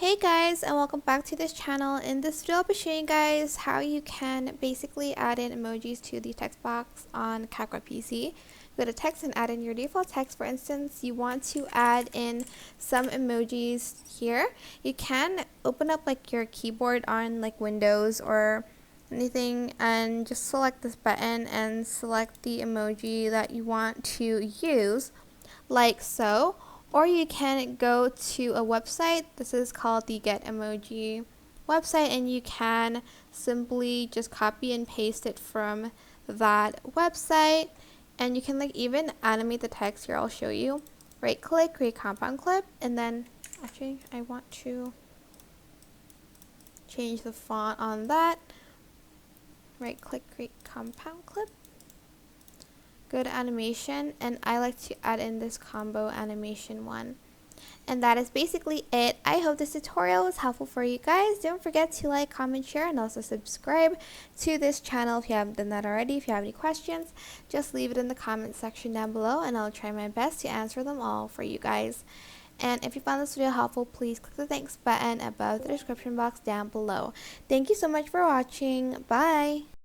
Hey guys, and welcome back to this channel. In this video I'll be showing you guys how you can basically add in emojis to the text box on CapCut PC. Go to text and add in your default text. For instance, you want to add in some emojis here. You can open up like your keyboard on like Windows or anything and just select this button and select the emoji that you want to use, like so. Or you can go to a website. This is called the Get Emoji website, and you can simply just copy and paste it from that website. And you can like even animate the text here. I'll show you. Right click, create compound clip, and then actually I want to change the font on that. Right click, create compound clip. Go to animation, and I like to add in this combo animation one. And that is basically it. I hope this tutorial was helpful for you guys. Don't forget to like, comment, share, and also subscribe to this channel if you haven't done that already. If you have any questions, just leave it in the comment section down below, and I'll try my best to answer them all for you guys. And if you found this video helpful, please click the thanks button above the description box down below. Thank you so much for watching. Bye!